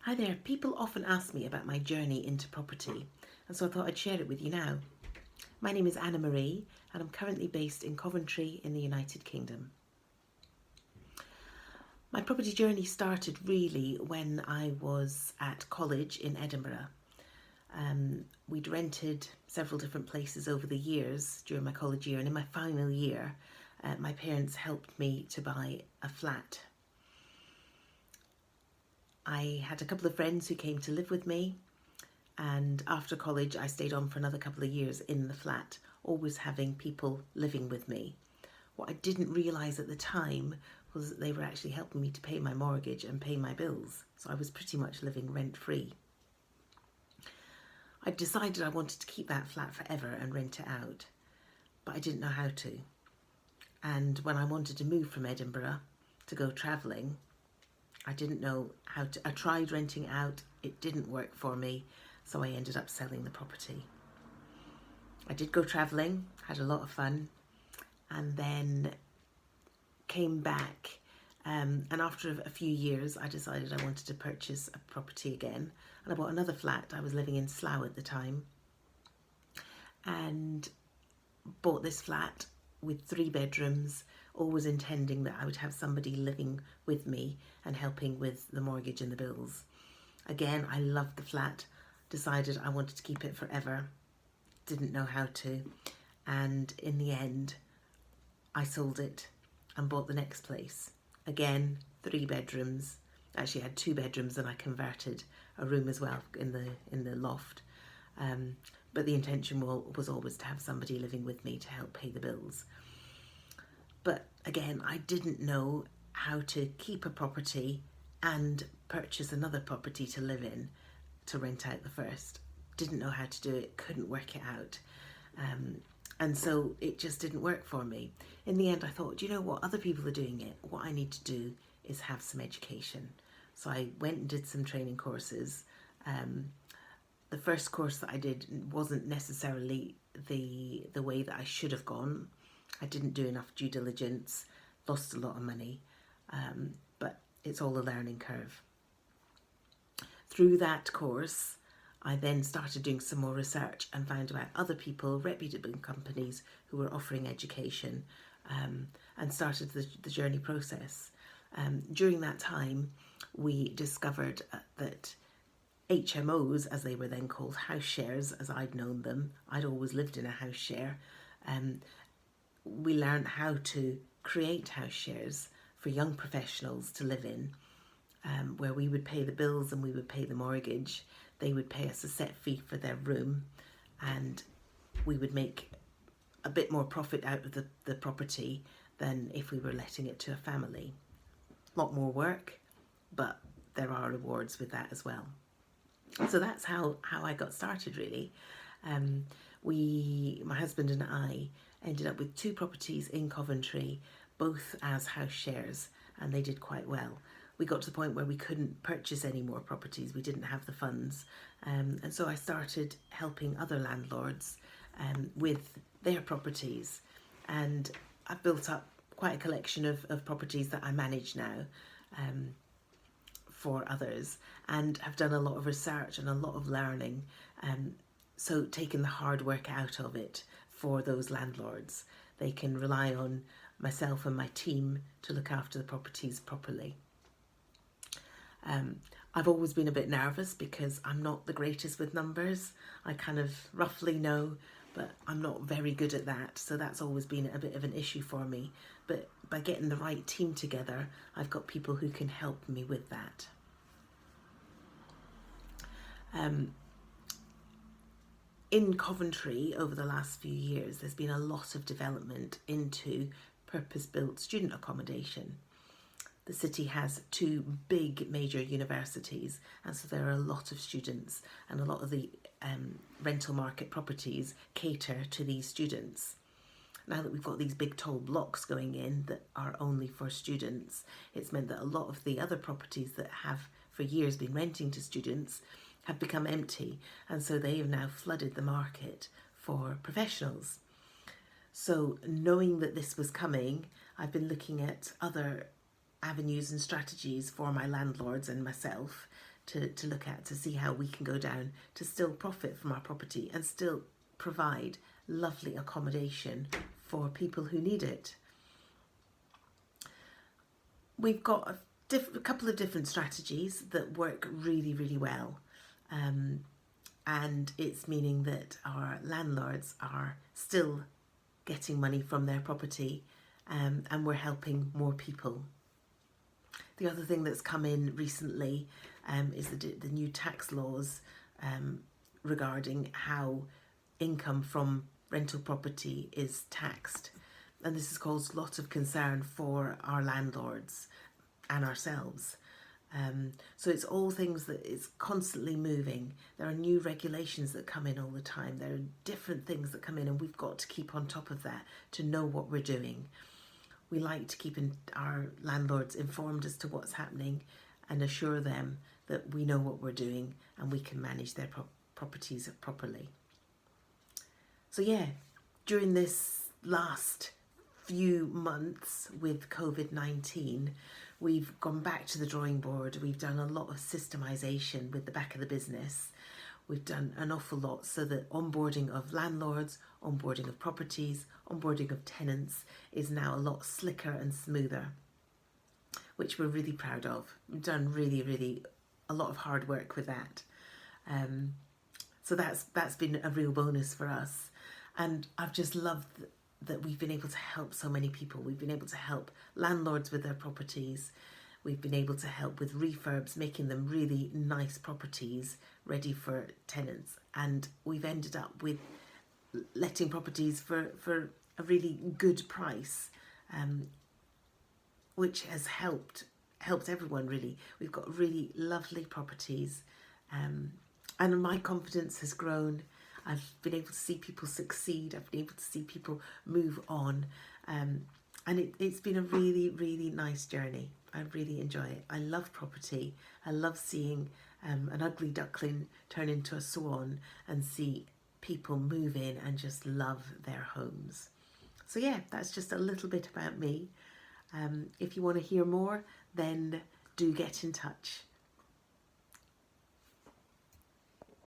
Hi there. People often ask me about my journey into property, and so I thought I'd share it with you now. My name is Anna Marie, and I'm currently based in Coventry in the United Kingdom. My property journey started really when I was at college in Edinburgh. We'd rented several different places over the years during my college year, and in my final year, my parents helped me to buy a flat. I had a couple of friends who came to live with me, and after college I stayed on for another couple of years in the flat, always having people living with me. What I didn't realise at the time was that they were actually helping me to pay my mortgage and pay my bills, so I was pretty much living rent-free. I decided I wanted to keep that flat forever and rent it out, but I didn't know how to. And when I wanted to move from Edinburgh to go travelling, I didn't know how to. I tried renting out, it didn't work for me, so I ended up selling the property. I did go travelling, had a lot of fun, and then came back, and after a few years I decided I wanted to purchase a property again, and I bought another flat. I was living in Slough at the time, and bought this flat with 3 bedrooms, always intending that I would have somebody living with me and helping with the mortgage and the bills. Again, I loved the flat, decided I wanted to keep it forever, didn't know how to, and in the end I sold it and bought the next place. Again, 3 bedrooms, actually I had 2 bedrooms, and I converted a room as well in the loft. But the intention was always to have somebody living with me to help pay the bills. But again, I didn't know how to keep a property and purchase another property to live in, to rent out the first. Didn't know how to do it, couldn't work it out. And so it just didn't work for me. In the end, I thought, do you know what? Other people are doing it. What I need to do is have some education. So I went and did some training courses. The first course that I did wasn't necessarily the way that I should have gone. I didn't do enough due diligence, lost a lot of money, but it's all a learning curve. Through that course, I then started doing some more research and found about other people, reputable companies who were offering education, and started the journey process. During that time, we discovered that HMOs, as they were then called, house shares, as I'd known them, I'd always lived in a house share. We learned how to create house shares for young professionals to live in, where we would pay the bills and we would pay the mortgage. They would pay us a set fee for their room, and we would make a bit more profit out of the property than if we were letting it to a family. A lot more work, but there are rewards with that as well. So that's how I got started, really. My husband and I ended up with 2 properties in Coventry, both as house shares, and they did quite well. We got to the point where we couldn't purchase any more properties. We didn't have the funds. And so I started helping other landlords with their properties. And I've built up quite a collection of properties that I manage now for others, and have done a lot of research and a lot of learning. So taking the hard work out of it for those landlords. They can rely on myself and my team to look after the properties properly. I've always been a bit nervous because I'm not the greatest with numbers. I kind of roughly know, but I'm not very good at that. So that's always been a bit of an issue for me. But by getting the right team together, I've got people who can help me with that. In Coventry, over the last few years, there's been a lot of development into purpose-built student accommodation. The city has 2 big major universities, and so there are a lot of students, and a lot of the rental market properties cater to these students. Now that we've got these big tall blocks going in that are only for students, it's meant that a lot of the other properties that have for years been renting to students have become empty, and so they have now flooded the market for professionals. So knowing that this was coming, I've been looking at other avenues and strategies for my landlords and myself to look at, to see how we can go down to still profit from our property and still provide lovely accommodation for people who need it. We've got a couple of different strategies that work really, really well. And it's meaning that our landlords are still getting money from their property, and we're helping more people. The other thing that's come in recently is the new tax laws regarding how income from rental property is taxed. And this has caused lots of concern for our landlords and ourselves. So it's all things that it's constantly moving. There are new regulations that come in all the time. There are different things that come in, and we've got to keep on top of that to know what we're doing. We like to keep our landlords informed as to what's happening and assure them that we know what we're doing and we can manage their properties properly. So yeah, during this last few months with COVID-19, we've gone back to the drawing board. We've done a lot of systemization with the back of the business. We've done an awful lot so that onboarding of landlords, onboarding of properties, onboarding of tenants is now a lot slicker and smoother, which we're really proud of. We've done really, really a lot of hard work with that. So that's been a real bonus for us. And I've just loved that we've been able to help so many people. We've been able to help landlords with their properties. We've been able to help with refurbs, making them really nice properties ready for tenants. And we've ended up with letting properties for a really good price, which has helped everyone really. We've got really lovely properties, and my confidence has grown. I've been able to see people succeed. I've been able to see people move on. And it's been a really, really nice journey. I really enjoy it. I love property. I love seeing an ugly duckling turn into a swan and see people move in and just love their homes. So yeah, that's just a little bit about me. If you want to hear more, then do get in touch.